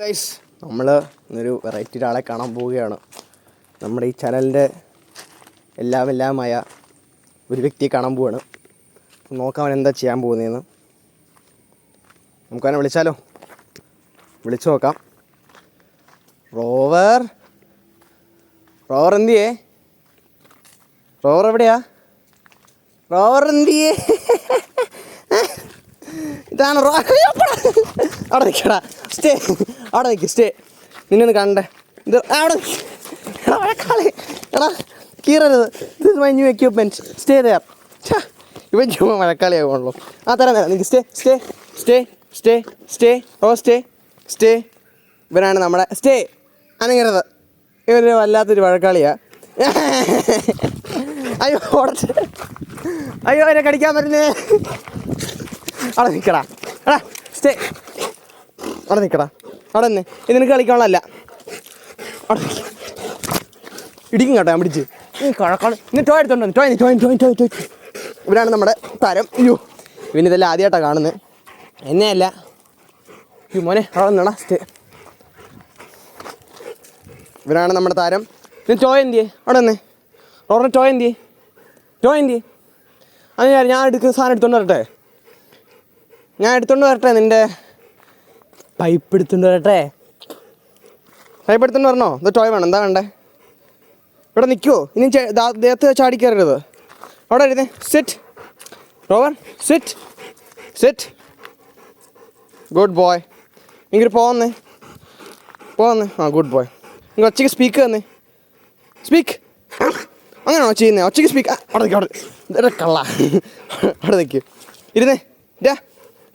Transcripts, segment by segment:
Guys, നമ്മൾ ഇന്നൊരു variety ഒരാളെ കാണാൻ പോവുകയാണ്. നമ്മുടെ ഈ ചാനലിൻ്റെ എല്ലാമായ ഒരു വ്യക്തിയെ കാണാൻ പോവുകയാണ്. നോക്കാം അവൻ എന്താ ചെയ്യാൻ പോകുന്നതെന്ന്. നമുക്കവനെ വിളിച്ചാലോ? വിളിച്ചു നോക്കാം. റോവർ എന്തിയേ? റോവർ എവിടെയാ? റോവർ എന്തിയേ? ഇതാണ് അവിടെ നിൽക്കടാ. സ്റ്റേ അവിടെ നിൽക്ക്. സ്റ്റേ നിന്നൊന്ന് കണ്ടേ. ഇത് അവിടെ എടാ കീറരുത്. This is my new equipments. Stay there. ഇവൻ ചുമ്മാ മഴക്കാളിയാകുള്ളൂ. തരാം നിനക്ക്. സ്റ്റേ. ഇവനാണ് നമ്മുടെ സ്റ്റേ. അനങ്ങരുത്. ഇവനൊരു വല്ലാത്തൊരു മഴക്കാളിയാ. അയ്യോ എന്നെ കടിക്കാൻ പറ്റുന്നേ. അവിടെ നിൽക്കടാ. എടാ സ്റ്റേ. അവിടെ നിൽക്കടാ. അവിടെ തന്നെ. ഇത് നിനക്ക് കളിക്കാനുള്ളതല്ല. അവിടെ ഇടിക്കും കേട്ടോ ഞാൻ പിടിച്ച്. കഴക്കാണ്. ഇന്ന് ടോയ് എടുത്തോണ്ടോ? ടോയ്. ഇവരാണ് നമ്മുടെ താരം. അയ്യോ ഇവനിതെല്ലാം ആദ്യമായിട്ടാണ് കാണുന്നത്. എന്നെയല്ല. അയ്യോ മോനെ അവിടെ നിന്നടാ. സ്റ്റേ. ഇവരാണ് നമ്മുടെ താരം. ഇന്ന് ടോയ് എന്തിയേ? അവിടെ വന്നേ. റോറിന് ടോയ് എന്തിയേ? അത് ഞാൻ എടുക്കുന്ന സാധനം എടുത്തോണ്ട് വരട്ടെ. നിൻ്റെ പൈപ്പ് എടുത്തോണ്ട് വരട്ടെ. വരണോ? ഇത് ടോയ് വേണം. എന്താ വേണ്ടേ? ഇവിടെ നിൽക്കുമോ? ഇനി ദേഹത്ത് ചാടിക്കയറരുത്. അവിടെ ഇരുന്നേ. Sit Rover. Sit. Good boy. ഇങ്ങനെ പോവന്നേ. Good boy. നിങ്ങൾ ഒച്ചയ്ക്ക് സ്പീക്ക് തന്നെ. സ്പീക്ക്. അങ്ങനെയാണോ ചെയ്യുന്നത്? ഒച്ചയ്ക്ക് സ്പീക്ക്. അവിടെ കള്ള. അവിടെ നിൽക്ക്.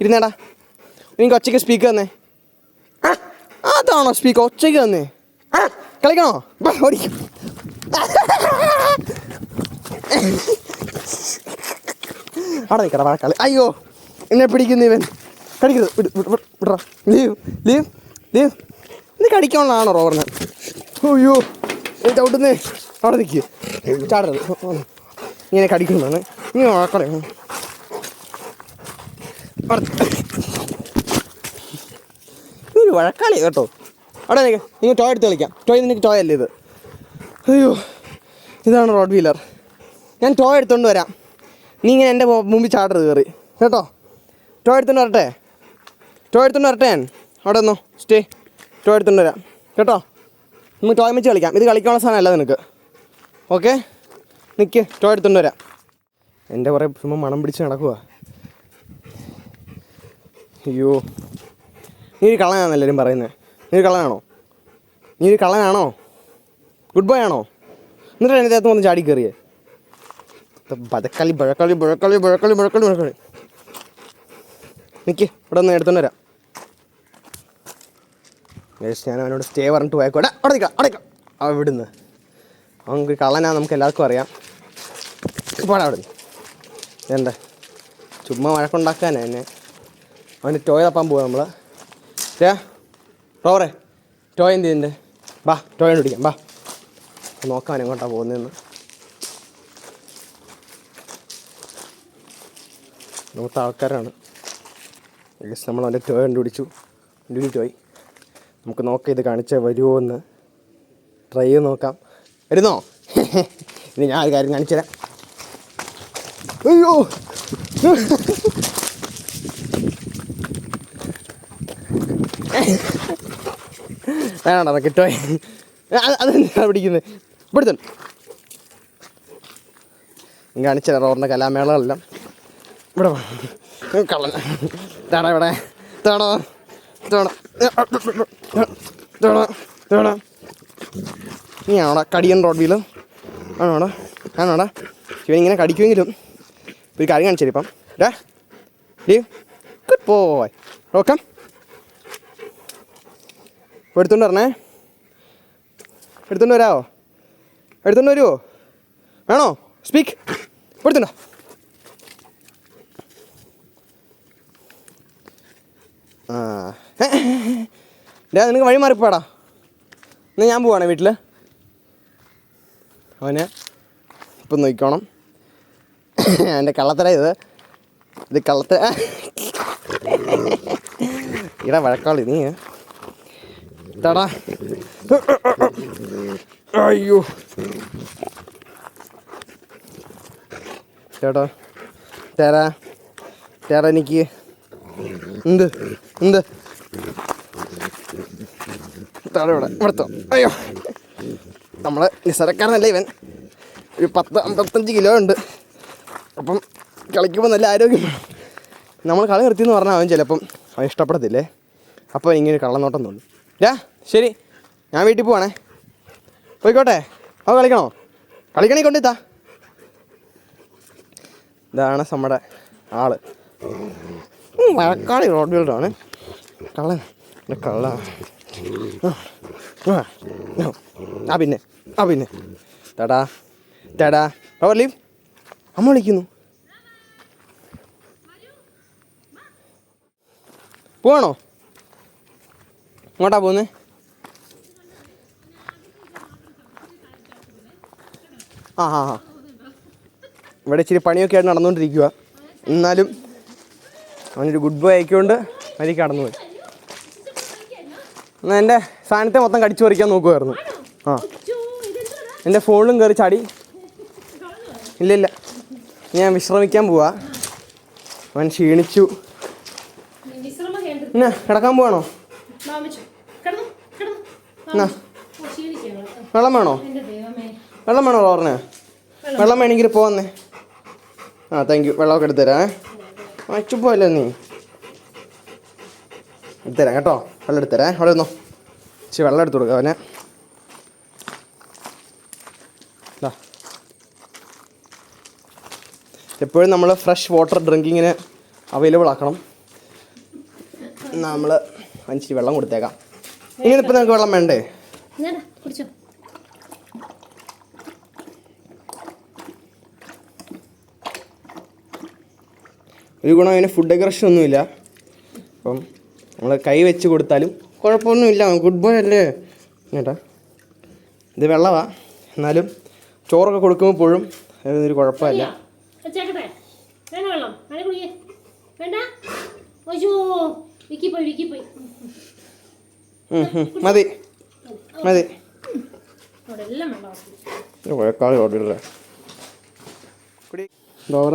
ഇരുന്നേടാ. നിങ്ങൾക്ക് ഒച്ചയ്ക്ക് സ്പീക്ക് തന്നെ. അതാണോ സ്പീക്ക്? ഒച്ചയ്ക്ക് തന്നെ. കളിക്കണോ? ഓടിക്കും. അവിടെ നിൽക്കടാ വഴക്കാളി. അയ്യോ എന്നെ പിടിക്കുന്നു ഇവൻ. കടിക്കരുത്. വിടറാ. ലീവ്. ഇത് കടിക്കാനുള്ളതാണോ റോവറിന്? അയ്യോ ചവിട്ടുന്നേ. അവിടെ നിൽക്കുക. ചാടരുത്. ഇങ്ങനെ കടിക്കുന്നതാണ്. ഇങ്ങനെ വഴക്കളെ. ഒരു വഴക്കാളി കേട്ടോ. അവിടെ നിൽക്കുക. നിങ്ങൾ ടോയ് എടുത്ത് കളിക്കാം. നിനക്ക് ടോയ് അല്ലേ ഇത്? അയ്യോ ഇതാണ് റോഡ് വീലർ. ഞാൻ ടോയ് എടുത്തുകൊണ്ട് വരാം. നീ ഇങ്ങനെ എൻ്റെ മുമ്പിൽ ചാടരുത് കയറി കേട്ടോ. ടോയ് എടുത്തുകൊണ്ട് വരട്ടെ ഞാൻ. അവിടെ നിന്നോ. സ്റ്റേ. ടോയ് എടുത്തുകൊണ്ട് വരാം കേട്ടോ. നമുക്ക് ടോയ് വെച്ച് കളിക്കാം. ഇത് കളിക്കാനുള്ള സാധനമല്ല നിനക്ക്. ഓക്കെ നിൽക്ക്. ടോയ് എടുത്തുകൊണ്ട് വരാം. എൻ്റെ കുറേ ചുമ്മാ മണം പിടിച്ച് നടക്കുക. അയ്യോ നീ ഒരു കള്ളനാണെന്ന് എല്ലാവരും പറയുന്നത്. നീ ഒരു കള്ളനാണോ? ഗുഡ് ബോയ് ആണോ? എന്നിട്ട് എൻ്റെ ദേഹത്ത് വന്ന് ചാടി കയറിയേ. ബഴക്കളി. നിൽക്ക്. ഇവിടെ ഒന്ന് എടുത്തോണ്ട് വരാം. ഞാൻ അവനോട് സ്റ്റേ പറഞ്ഞിട്ട് പോയേക്കോട്ടെ. അവിടെ നിൽക്കാം. അവിടുന്ന് അവൻ കള്ളനാ നമുക്ക് എല്ലാവർക്കും അറിയാം. പോടാ അവിടെ നിന്ന്. എന്താ ചുമ്മാ വഴക്കുണ്ടാക്കാനാ എന്നെ. അവന് ടോയ് തപ്പാൻ പോവാ നമ്മൾ. റോവറെ ടോയ് എന്ത് ചെയ്യുന്നുണ്ട്? ബാ ടോയ് പിടിക്കാം. ബാ നോക്കാം എങ്ങോട്ടാണ് പോകുന്നതെന്ന്. നോത്ത ആൾക്കാരാണ്. നമ്മൾ അവൻ്റെ ടോയ് കണ്ടുപിടിച്ചു. ടോയ് നമുക്ക് നോക്കാം. ഇത് കാണിച്ചാൽ വരുമോ എന്ന് ട്രൈ ചെയ്ത് നോക്കാം. വരുന്നോ? ഇനി ഞാൻ ഒരു കാര്യം കാണിച്ചു തരാം. അയ്യോ വേണ്ട കിട്ടോയ്. അതെന്താ പിടിക്കുന്നത്? ഇവിടുത്തെ കാണിച്ചു തരാം. റോറിൻ്റെ കലാമേളകളെല്ലാം ഇവിടെ കള്ളൻ. ഇവിടെ നീ ആണോടാ കടിയൻ റോഡ് വീല്? ആണോടാ ഇവൻ ഇങ്ങനെ കടിക്കുമെങ്കിലും ഒരു കാര്യം കാണിച്ചു തരും. ഇപ്പം ലീവ്. Good boy. ഓക്കെ എടുത്തോണ്ട് വരണേ. എടുത്തോണ്ട് വരുമോ? വേണോ? സ്പീക്ക്. എടുത്തുണ്ടോ? നിനക്ക് വഴി മാറിപ്പോടാ. എന്നാൽ ഞാൻ പോവാണേ വീട്ടിൽ. അവന് ഇപ്പം നോക്കിക്കോണം. എൻ്റെ കള്ളത്തര ഇത് കള്ളത്തര. ഇവിടെ വഴക്കാളി നീ തടാ. അയ്യോ ചേട്ടാ, തരാ തരാ എനിക്ക്. എന്ത് എന്ത് തട ഇവിടെ ഇവിടുത്തോ. അയ്യോ, നമ്മൾ നിസ്സാരക്കാരനല്ല ഇവൻ. ഒരു 10-55 കിലോ ഉണ്ട്. അപ്പം കളിക്കുമ്പോൾ നല്ല ആരോഗ്യം വേണം. നമ്മൾ കളി നിർത്തിയെന്ന് പറഞ്ഞാൽ അവൻ ചിലപ്പം അവൻ ഇഷ്ടപ്പെടത്തില്ലേ. അപ്പോൾ ഇങ്ങനെ കള്ളനോട്ടം തോന്നും. ശരി, ഞാൻ വീട്ടിൽ പോവാണേ. പോയിക്കോട്ടെ. അവൻ കളിക്കണോ? കളിക്കണേ കൊണ്ടിത്താ. ഇതാണ് നമ്മുടെ ആള്. മഴക്കാളി റോഡ് വീലറാണ്. കള്ളൻ കള്ള. പിന്നെ തടാ തടാ പവർ അമ്മ വിളിക്കുന്നു. പോവാണോ? എങ്ങോട്ടാ പോകുന്നേ? ആ ഇവിടെ ഇച്ചിരി പണിയൊക്കെ ആയിട്ട് നടന്നുകൊണ്ടിരിക്കുക. എന്നാലും അവനൊരു ഗുഡ് ബോയ് ആയിക്കൊണ്ട് വരി കടന്നു പോയി. എന്നാൽ എൻ്റെ സാധനത്തെ മൊത്തം കടിച്ചു പറിക്കാൻ നോക്കുമായിരുന്നു. എൻ്റെ ഫോണിലും കയറി ചാടി. ഇല്ല, ഞാൻ വിശ്രമിക്കാൻ പോവാ. അവൻ ക്ഷീണിച്ചു. എന്നാ കിടക്കാൻ പോവാണോ? എന്നാ വെള്ളം വേണോ? വെള്ളം വേണോ പറഞ്ഞേ? വെള്ളം വേണമെങ്കിൽ പോവന്നേ. Thank you. വെള്ളമൊക്കെ എടുത്തുതരാം. അച്ചുപോലെ നീ എടുത്തുതരാം കേട്ടോ. വെള്ളം എടുത്തുതരാം. അവിടെ നിന്നോ. ഇച്ചിരി വെള്ളം എടുത്തു കൊടുക്കാം അവനെ. എപ്പോഴും നമ്മൾ ഫ്രഷ് വാട്ടർ ഡ്രിങ്കിങ്ങിന് അവൈലബിൾ ആക്കണം. നമ്മൾ അഞ്ചിരി വെള്ളം കൊടുത്തേക്കാം. ഇങ്ങനെ ഇപ്പം നിങ്ങൾക്ക് വെള്ളം വേണ്ടേ? ഒരു ഗുണം അതിന് ഫുഡ് അഗ്രഷൻ ഒന്നുമില്ല. അപ്പം നമ്മൾ കൈ വെച്ച് കൊടുത്താലും കുഴപ്പമൊന്നുമില്ല. ഗുഡ് ബോയ് അല്ലേ ചേട്ടാ. ഇത് വെള്ളമാണ്, എന്നാലും ചോറൊക്കെ കൊടുക്കുമ്പോൾ പോഴും അതൊരു കുഴപ്പമില്ല. മതി മതി. വഴക്കാളി ഓടില്ല. ഡോറ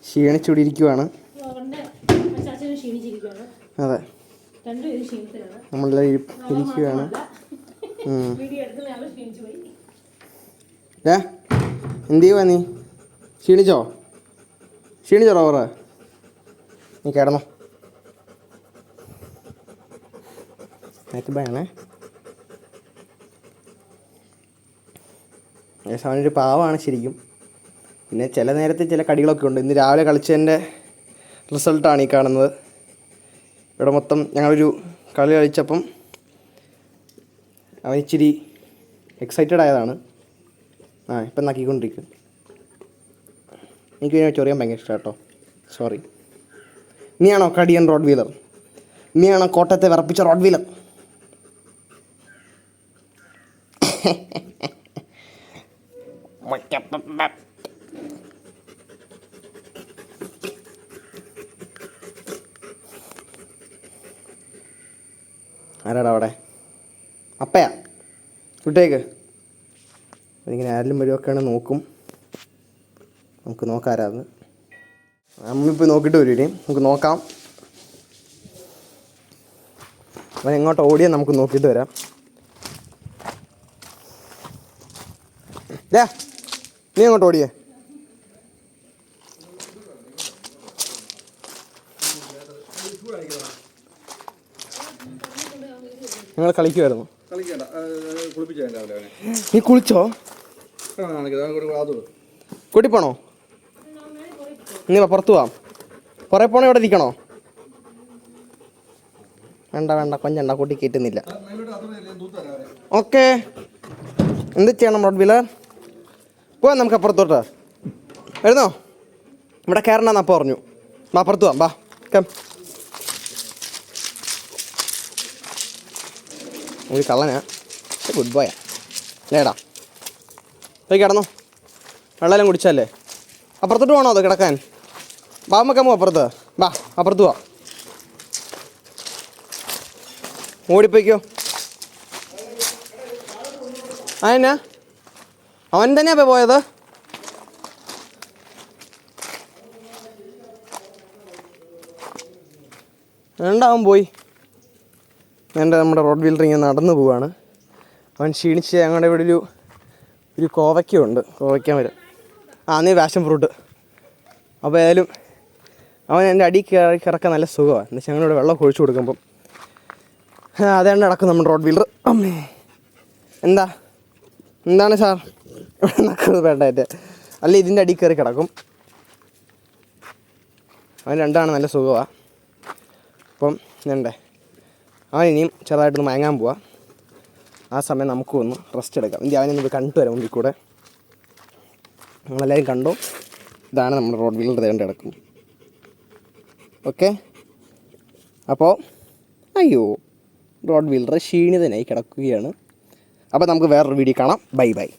ക്ഷീണിച്ചുടിയിരിക്കുവാണ്. അതെ, നമ്മളെല്ലാം ഇരിക്കുകയാണ്. എന്ത് ചെയ്യുവാ നീ? ക്ഷീണിച്ചോ ഡോറ? നീ കിടന്നോ. ഭയണേ. അവനൊരു പാവമാണ് ശരിക്കും. പിന്നെ ചില നേരത്തെ ചില കടികളൊക്കെ ഉണ്ട്. ഇന്ന് രാവിലെ കളിച്ചതിൻ്റെ റിസൾട്ടാണ് ഈ കാണുന്നത്. ഇവിടെ മൊത്തം ഞങ്ങളൊരു കളി കളിച്ചപ്പം അവൻ ഇച്ചിരി എക്സൈറ്റഡ് ആയതാണ്. ഇപ്പം നക്കിക്കൊണ്ടിരിക്കും. എനിക്ക് ഇതിനെ ചൊറിയാൻ ഭയങ്കര ഇഷ്ടം കേട്ടോ. സോറി. നീയാണോ കടിയൻ റോഡ് വീലർ? നീയാണോ കോട്ടയത്തെ വിറപ്പിച്ച റോഡ് വീലർ? ആരാടാ അവിടെ? അപ്പയാ? വിട്ടേക്ക്. എനിക്കിങ്ങനെ ആരെങ്കിലും വരുമൊക്കെയാണ് നോക്കും. നമുക്ക് നോക്കാം ആരാന്ന്. അമ്മിപ്പോൾ നോക്കിയിട്ട് വരും. നമുക്ക് നോക്കാം. അവൻ എങ്ങോട്ട് ഓടിയാൽ നമുക്ക് നോക്കിയിട്ട് വരാം. നീ എങ്ങോട്ട് ഓടിയേ? നിങ്ങൾ കളിക്കുമായിരുന്നു? നീ കുളിച്ചോ? കൂട്ടി പോണോ? നീ പുറത്തു പോവാം. കുറേ പോണോ? ഇവിടെ ഇരിക്കണോ? വേണ്ട കൊഞ്ചണ്ട. കൂട്ടി കയറ്റുന്നില്ല. ഓക്കെ, എന്ത് ചെയ്യണം റോഡ് വീലർ? പോവാം നമുക്ക് അപ്പുറത്തോട്ട്. വരുന്നോ? ഇവിടെ കയറണമെന്ന് അപ്പോൾ പറഞ്ഞു. അപ്പുറത്ത് പോവാം. കം. ഒരു കള്ളനാ. ഗുഡ് ബോയാ ലേടാ. പോയി കിടന്നോ. വെള്ളം കുടിച്ചല്ലേ? അപ്പുറത്തോട്ട് പോകണോ അത് കിടക്കാൻ? നമുക്കമ്മോ അപ്പുറത്ത്. അപ്പുറത്ത് പോവാം. ഓടിപ്പോയിക്കോ. അതെന്നാ അവൻ തന്നെയാ ഇപ്പോൾ പോയത്? അവൻ പോയി. നമ്മുടെ റോഡ് വീലർ ഇങ്ങനെ നടന്നു പോവാണ്. അവൻ ക്ഷീണിച്ച് ഞങ്ങളുടെ ഇവിടെ ഒരു കോവയ്ക്കുണ്ട്, കോവയ്ക്കാൻ വരും. നീ പാഷൻ ഫ്രൂട്ട്. അപ്പോൾ ഏതായാലും അവൻ എൻ്റെ അടി കിടക്കാൻ നല്ല സുഖമാണ്. എന്നുവെച്ചാൽ ഞങ്ങളിവിടെ വെള്ളം ഒഴിച്ചു കൊടുക്കുമ്പം അതാണ് നടക്കും നമ്മുടെ റോഡ് വീലർ. അമ്മേ എന്താണ് സാർ ഇവിടെ നടക്കുന്നത്? വേണ്ടായിട്ട് അല്ല, ഇതിൻ്റെ അടി കയറി കിടക്കും. അവൻ രണ്ടാണ് നല്ല സുഖമാണ്. അപ്പം അവൻ ഇനിയും ചെറുതായിട്ടൊന്ന് മയങ്ങാൻ പോവാം. ആ സമയം നമുക്കും ഒന്ന് റെസ്റ്റ് എടുക്കാം. ഇനി അവനൊന്ന് കണ്ടു വരാം മുമ്പിൽ കൂടെ. നമ്മളെല്ലാവരും കണ്ടോ? ഇതാണ് നമ്മുടെ റോഡ് വീലർ തേണ്ട കിടക്കും. ഓക്കെ, അപ്പോൾ അയ്യോ റോഡ് വീലർ ക്ഷീണിതനായി കിടക്കുകയാണ്. അപ്പോൾ നമുക്ക് വേറൊരു വീഡിയോ കാണാം. ബൈ.